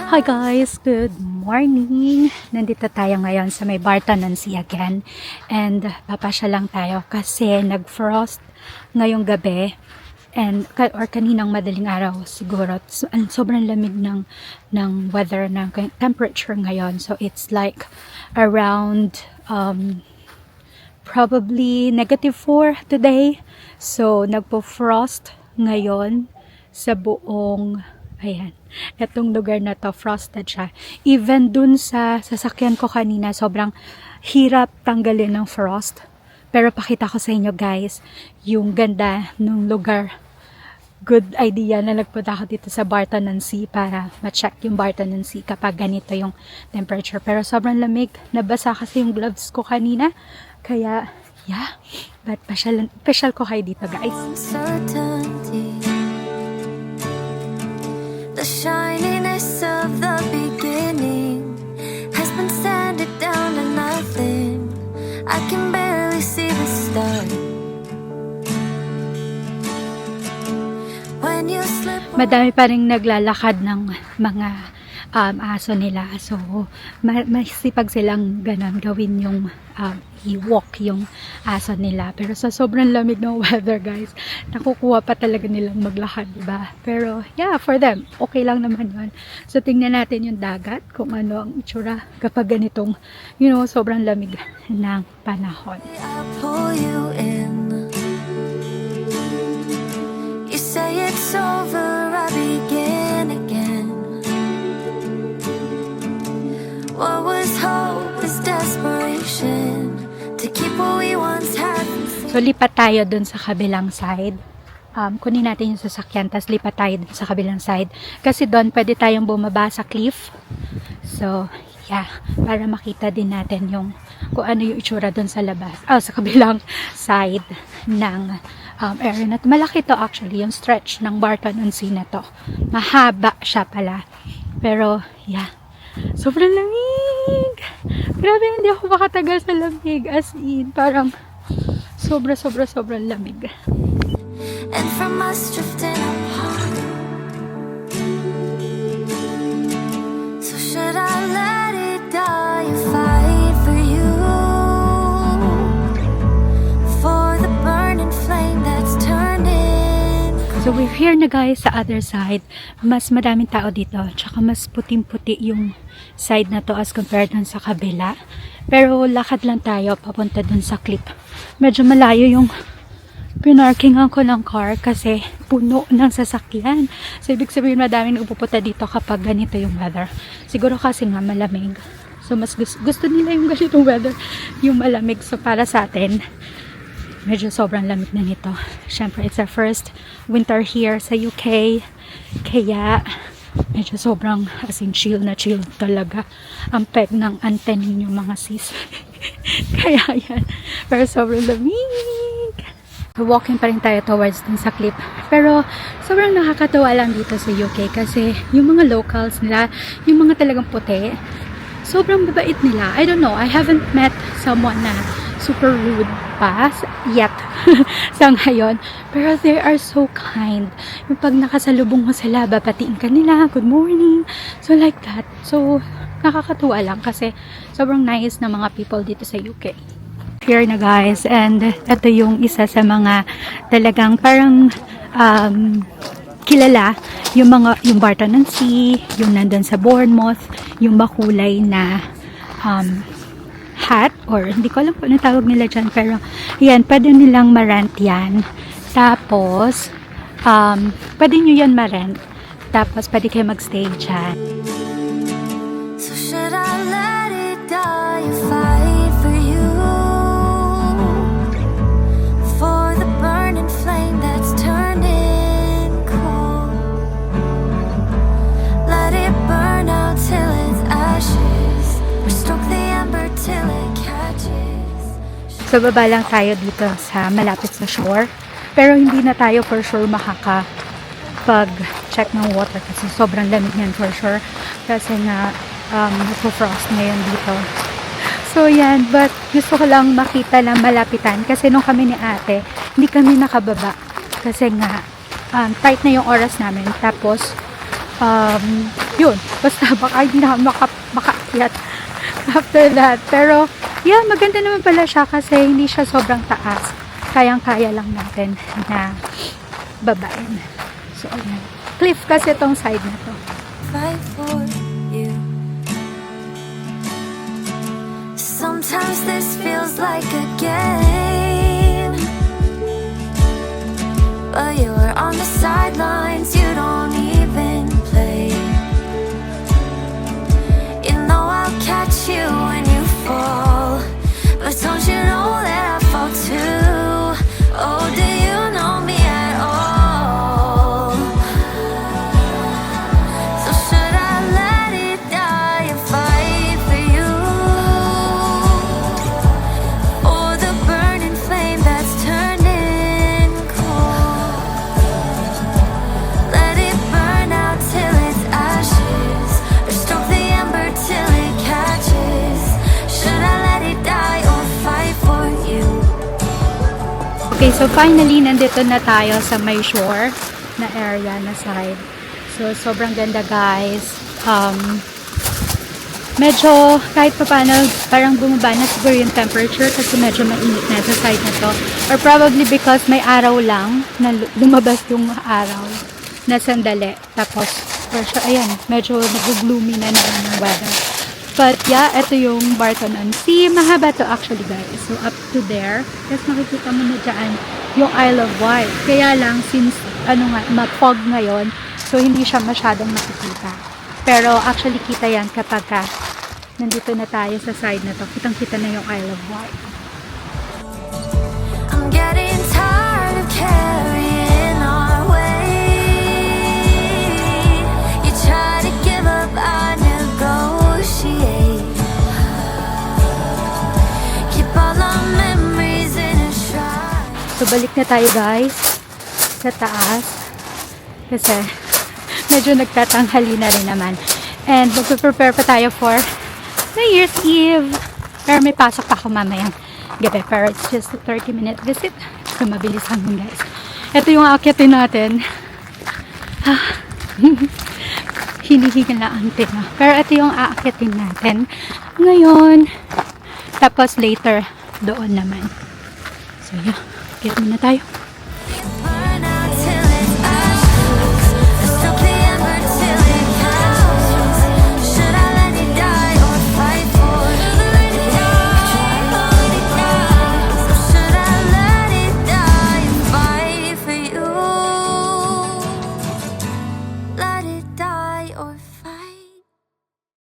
Hi guys, good morning. Nandito tayo ngayon sa may Bartanan Sea again. And papasya lang tayo kasi nag-frost ngayong gabi. Or kaninang madaling araw siguro. Sobrang lamig ng weather, ng temperature ngayon. So it's like around probably -4 today. So nagpo-frost ngayon sa buong etong lugar na to, frosted siya. Even dun sa sasakyan ko kanina, sobrang hirap tanggalin ng frost. Pero pakita ko sa inyo guys, yung ganda ng lugar. Good idea na nagpunta ako dito sa Bartanan Sea para ma-check yung Bartanan Sea kapag ganito yung temperature. Pero sobrang lamig, nabasa kasi yung gloves ko kanina. Kaya, but pasyal ko kayo dito guys. The shininess of the beginning has been sanded down to nothing. I can barely see the start. When you slip Madami pa rin naglalakad ng mga aso nila. So, masipag silang ganun gawin yung i-walk yung aso nila. Pero sa sobrang lamig ng weather guys, nakukuha pa talaga nilang maglakad, diba? Pero yeah, for them, okay lang naman yun. So, tingnan natin yung dagat, kung ano ang itsura kapag ganitong, sobrang lamig ng panahon. I pull you in. You say it's over, I begin again. What was hope is desperation to keep what we once had. So, lipat tayo dun sa kabilang side. Kunin natin yung sasakyan, tapos lipat tayo dun sa kabilang side. Kasi doon, pwede tayong bumaba sa cliff. So, para makita din natin kung ano yung itsura dun sa labas. Sa kabilang side ng area na to. Malaki to actually, yung stretch ng Bartanan Sea na to. Mahaba siya pala. Pero, sobrang lamig! Grabe, hindi ako makatagal sa lamig. As in, parang sobrang lamig. And from us drifting apart. So should I let it die or fight for you? For the burning flame that's turning. So we're here na guys sa other side. Mas madaming tao dito. Tsaka mas puting-puti yung side na to as compared dun sa kabila. Pero lakad lang tayo papunta dun sa cliff. Medyo malayo yung pinarkingan ko ng car kasi puno ng sasakyan. So ibig sabihin madaming upupunta dito kapag ganito yung weather. Siguro kasi nga malamig. So mas gusto nila yung ganitong weather, yung malamig. So para sa atin, medyo sobrang lamig na nito. Siyempre, it's our first winter here sa UK. Kaya, medyo sobrang as in chill na chill talaga. Ang peg ng antenna yung mga sis. Kaya yan. Pero sobrang lamig. Walking pa rin tayo towards dun sa cliff. Pero, sobrang nakakatawa lang dito sa UK kasi yung mga locals nila, yung mga talagang puti, sobrang babait nila. I don't know, I haven't met someone na super rude pa yet sa ngayon. Pero they are so kind. Yung pag nakasalubong mo sila, babatiin ka nila, good morning. So like that. So, nakakatuwa lang kasi sobrang nice na mga people dito sa UK. Here na guys, and ito yung isa sa mga talagang parang kilala, yung Bartanan Sea, yung nandun sa Bournemouth, yung makulay na hat, or hindi ko alam kung ano tawag nila dyan, pero yan, pwede nilang ma-rent yan. Tapos, pwede nyo yan ma-rent. Tapos, pwede kayo mag-stay dyan. So should I let it die or fight for you? For the burning flame that's turning cold. Let it burn out till it's ashes, or stoke the ember till it catches. So, baba lang tayo dito sa malapit sa shore. Pero hindi na tayo for sure makakapag-check ng water kasi sobrang lamig yan for sure. Kasi nga, nagpo-frost ngayon dito. So, yan. But, gusto ko lang makita na malapitan. Kasi nung kami ni ate, hindi kami nakababa. Kasi nga, tight na yung oras namin. Tapos, Yun, basta baka hindi na makaakyat after that. Pero, yeah, maganda naman pala siya kasi hindi siya sobrang taas. Kayang-kaya lang natin na babain. So, ayan. Cliff kasi itong side na to. Fight for you. Sometimes this feels like a game, but you're on the sidelines, you don't even play. You know I'll catch you when you fall, but don't you know that I fall too? Oh, do you know me at all? So should I let it die and fight for you? Or the burning flame that's turning cold? Let it burn out till it's ashes, or stroke the ember till it catches. Should I let it die or fight for you? Okay, so finally, nandito na tayo sa may shore na area na side. So, sobrang ganda, guys. Medyo, kahit pa paano, parang bumaba na siguro yung temperature kasi medyo mainit na sa side na to. Or probably because may araw lang na lumabas yung araw na sandali. Tapos, ayan, medyo nag-gloomy na naman yung weather. But yeah, ito yung Barton-on-Sea. Mahaba to actually, guys. So up to there. Tapos makikita mo na dyan yung Isle of Wight. Kaya lang, since mag-fog ngayon, so hindi siya masyadong makikita. Pero actually kita yan kapag nandito na tayo sa side na to. Kitang-kita na yung Isle of Wight. I'm getting tired of carrying our weight. You try to give up, I negotiate. Keep all our memories in a shrine. So balik na tayo, guys, sa taas. Kasi medyo nagtatanghali na rin naman. And magpe-prepare pa tayo for New Year's Eve. Pero may pasok pa ako mamayang gabi. Pero it's just a 30-minute visit. So mabilis hanggang, guys. Ito yung aakyatin natin. Hinihingal na ang tina. Pero ito yung aakyatin natin ngayon. Tapos later, doon naman. So yeah, akyat muna tayo.